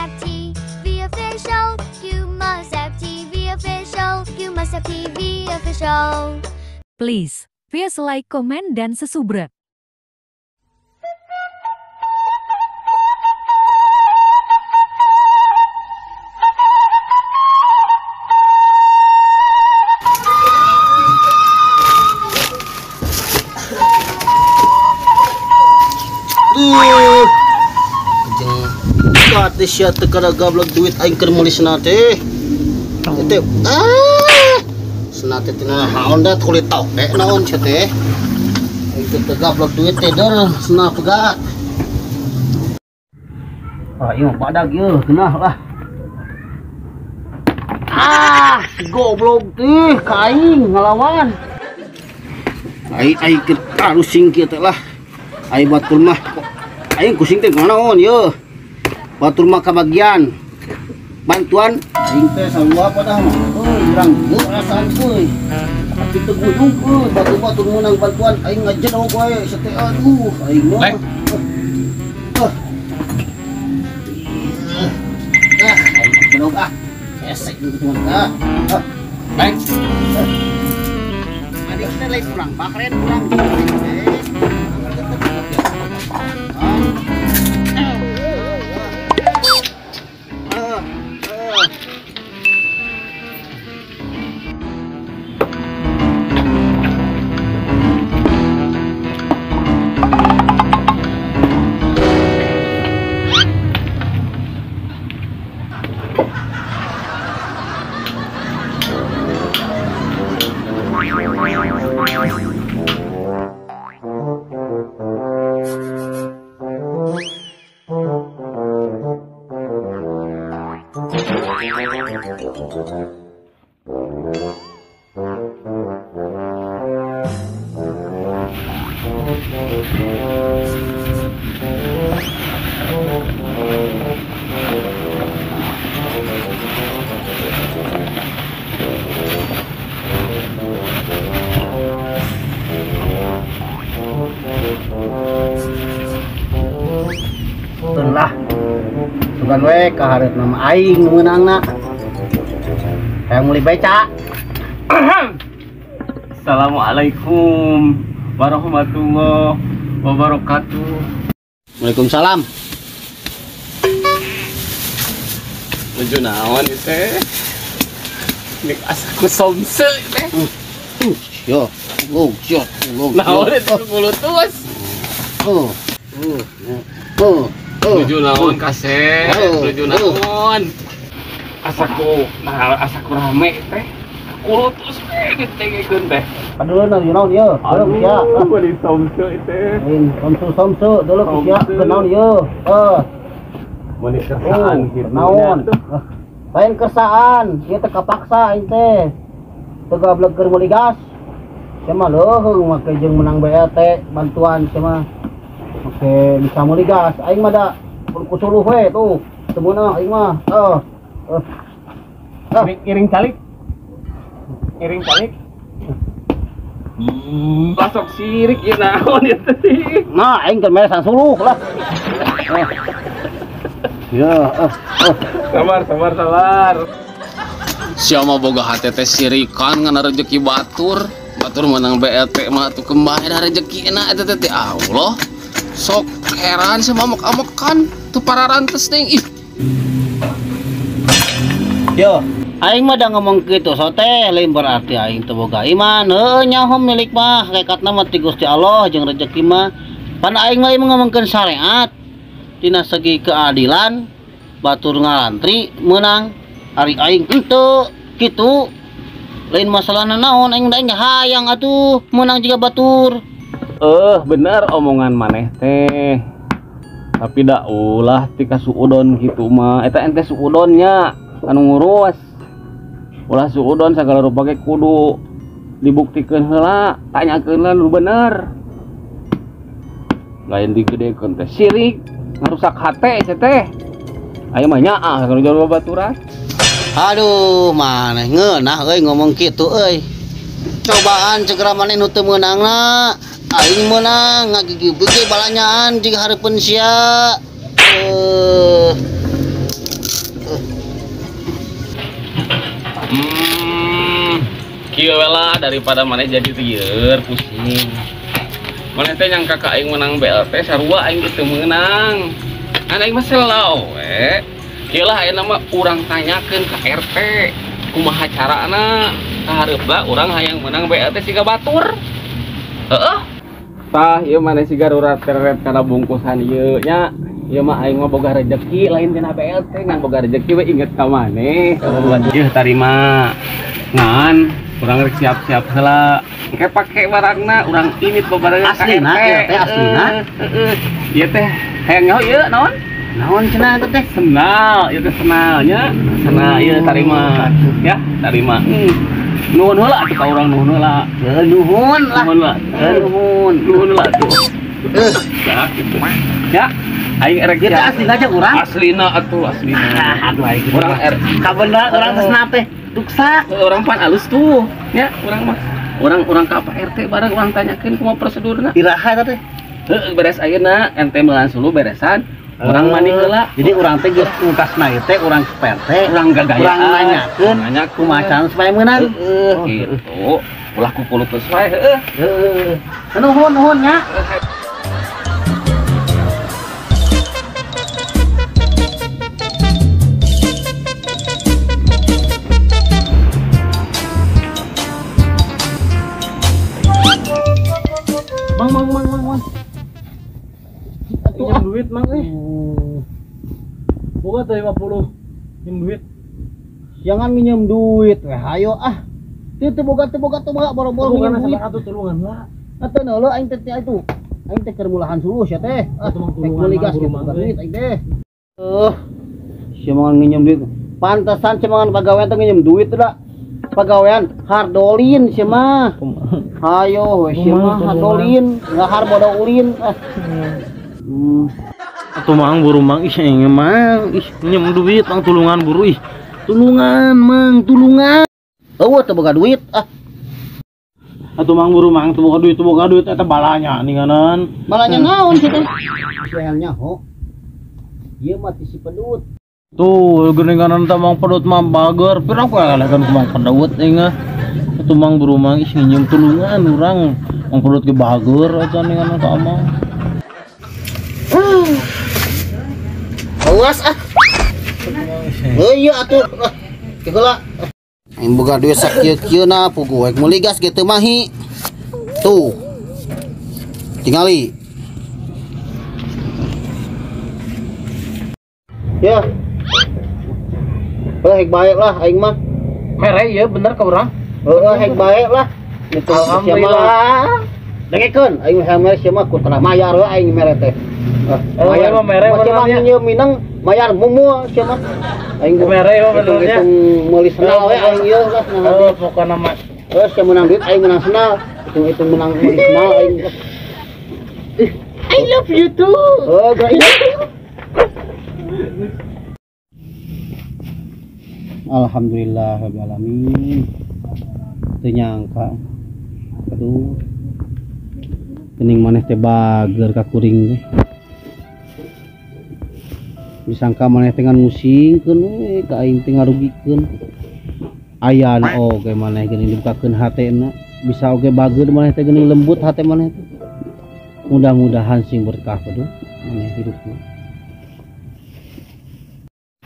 have TV official. You must have TV official. You must have TV official. Please, please like, comment, dan subscribe. Kate sia teu kada gablok duit aing keur meuli senate. Teh senate tina naon da kulit toke naon sia teh. Aing teu gablok duit teh der senap pegat. Ieu badag ieu genah lah. Goblok teh ka aing ngalawan. Aing keur tarusing kieu teh lah. Aing batur mah aing kusing teh nganaon ieu. Batur mah kabagian bantuan aing teh sarua padahal urang geu rasaan euy tapi teu guyung batu-batu meunang bantuan aing ngajedog wae sate aduh aing mah aing ngajedog esek gitu mah Bang adik teh lain kurang bakren kurang lah sugan we kahareut nama aing meunangna hayang meuli beca. Assalamualaikum warahmatullahi wabarakatuh. Waalaikumsalam. Menuju naon teh? Nik asaku somse teh. Yo, shot. Naon itu bulutus? Menuju naon kasih? Menuju naon? Asaku rame teh. Kulutus ngegeng teh. Padahal naon ieu? Aduh, di somse teh. Somse dulu sia kenaon ieu? Meni kersaan gitu. Naon? Lain kersaan, ieu teh kapaksa aing teh. Teu gablek keur meuli gas. Sia mah leuheung make jeung menang BLT bantuan sia mah. Make bisa meuli gas. Aing mah da kusuluh we tuh. Teu meunang aing mah. Iring calik. Pasok sirik ieu naon ieu teh. Nah, aing keur mere sanguluh lah. Ya, sabar. Siapa boga hati teh sirikan ngana rezeki batur menang BLT mah tuh kembali dari rezeki enak eta teh Allah. Sok heran sama amok-amokan tuh para rantes nih. Yo, aing mah da ngomong kitu sote lain berarti aing teu boga iman. Nyaho milik mah hakikatna mah ti Gusti Allah jeung rezeki mah. Pan aing mah ngomongkeun syariat. Tina segi keadilan batur ngalantri menang ari aing henteu kitu lain masalahna naon aing hayang atuh menang juga batur. Bener omongan maneh teh tapi da ulah tika suudon gitu mah eta ente suudonnya anu ngurus ulah suudon sagala rupa ge kudu dibuktikeun heula tanyakeun nu bener lain digedekeun teh sirik ngarusak hate teh aya mah nyaah kalau jual babaturan. Aduh maneh ngeunah euy ngomong kitu euy. Cobaan segera maneh nu teu meunangna aing meunang ngagigi-gigi balanyaan jiga hareupeun sia. kieu lah daripada maneh jadi lieur pusing. Maneh teh nyangka ka aing menang BLT sarua aing teu meunang. Aing mah selaw we. Kieu lah ayeuna mah urang tanyakeun ka RT kumaha carana kahareupna urang hayang menang BLT siga batur. Heeh. Tah ieu maneh siga rurat teret kana bungkusan ieu nya. Ieu mah aing mah boga rezeki lain tina BLT ngan boga rezeki we inget ka maneh. Ieu tarima. Ngan urang rek siap-siap heula. Engke pake barangna urang init babarengan ka Aslina, ieu teh aslina. Ieu teh hayang nyaho ieu naon? Naon cenah eta teh? Senal, ieu teh senalnya. Senal ieu tarima. Ya, tarima. Nuhun heula atuh ka urang nuhun heula. Nuhun lah. Nuhun lah. Nuhun. Nuhun heula atuh. Ya, gitu. Ya, aing erek Ieu teh aslina aja urang. Aslina atuh, aslina. Aduh aing Urang kabener urang teh senap teh. Duksa. orang pan alus tuh. Ya, urang mah. Urang ka Pak RT bareng urang tanyakeun kumaha prosedurna. Iraha eta teh. Heeh, beres ayeuna ente meulan sulu beresan. Urang mandi heula. Jadi urang teh geus ngukasna ieu teh urang ke PRT. Urang gagayaan. Urang nanyakeun kumaha cara supaya meunang. Gitu. Ulah kupulukeun wae heueuh. Heeh. Nuhun nya. Mang. Pinjam duit mang boga teh 50 pinjam duit. Jangan minjem duit weh, ayo ah. Teu boga boro-boro minjem duit. Atuh tulungan lah. Atuh neulo aing teh itu. Aing teh keur mulahan sulus ya teh. Tulungan Gas gitu duit aing teh. Sia mangan minjem duit. Pantesan sia mangan pagawean teh minjem duit teh da. Pagawean hardolin sia mah. Hayo we sia mah hardolin, enggak harbodo ulin. Atuh mang buru mang ih engge mang ih minjem duit mang tulungan buru ih. Tulungan mang tulungan. Eueuh teu boga duit ah. Atuh mang buru mang teu boga duit eta balanya ninganan. Malahnya naon sih teh? Soalnya ho. Ieu mah ti si pedut. Tuh geninganan teh mang pedut mah bager pirang ku ngalekan ku mang pedut inga. Atuh mang buru mang ih minjem tulungan urang mang pedut ge bager eta ninganan ka amang. Awas ah. Iya atuh. Keula. Aing boga duit sakieu-kieuna puguh ek meuli gas kitu mahi. Tuh. Tingali. Ya. Hek baik lah aing mah. Mere ieu bener ka urang. Heuh hek baik lah. Alhamdulillah. Dengekeun aing mere sia mah kudu mayar we aing mere teh. Mayar mah mere benernya. Nya minang mayar mumu sia mah. Aing mere benernya. Meuli senal we aing ieu lah. Oh pokona mah. Terus sia menang duit aing menang senal. Itu menang meuli senal aing. I love you too. Oh, guys. Alhamdulillah rabbil alamin. Teu nyangka. Aduh. Kening maneh teh bager ka kuring teh. Disangka maneh teh ngan musingkeun we ka aing teh ngarugikeun. Ayana oge maneh geuning dibukakeun hatena, bisa oge bager maneh teh geuning lembut hate maneh teh. Mudah-mudahan sing berkah peduh maneh hidupna.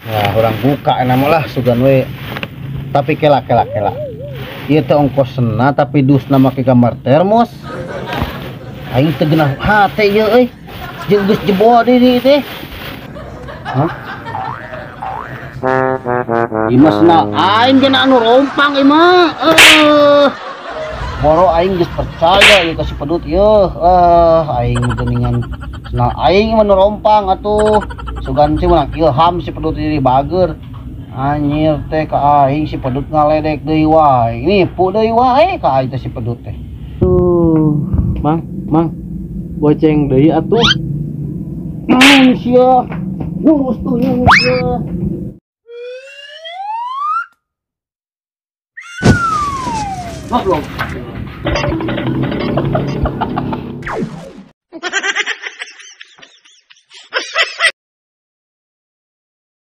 Wah, orang buka enak lah sugan we. Tapi kela. Ieu teh ongkosna tapi dusna make gambar termos. Aing teh geunah hate ieu euy. Jeung geus jebol diri teh. Hah? Imasna aing geuna anu rompang ieu mah. Boro aing geus percaya ieu ka si pedut ieu. Aing geuningan senang aing mah nu rompang atuh. Sugan teh menang ilham si pedut diri bager. Anjir teh ka aing si pedut ngaledek deui wae. Nipu deui wae ka aing teh si pedut teh. Mang, goceng deui atuh. Sia. Lurus tuh sia. Belum.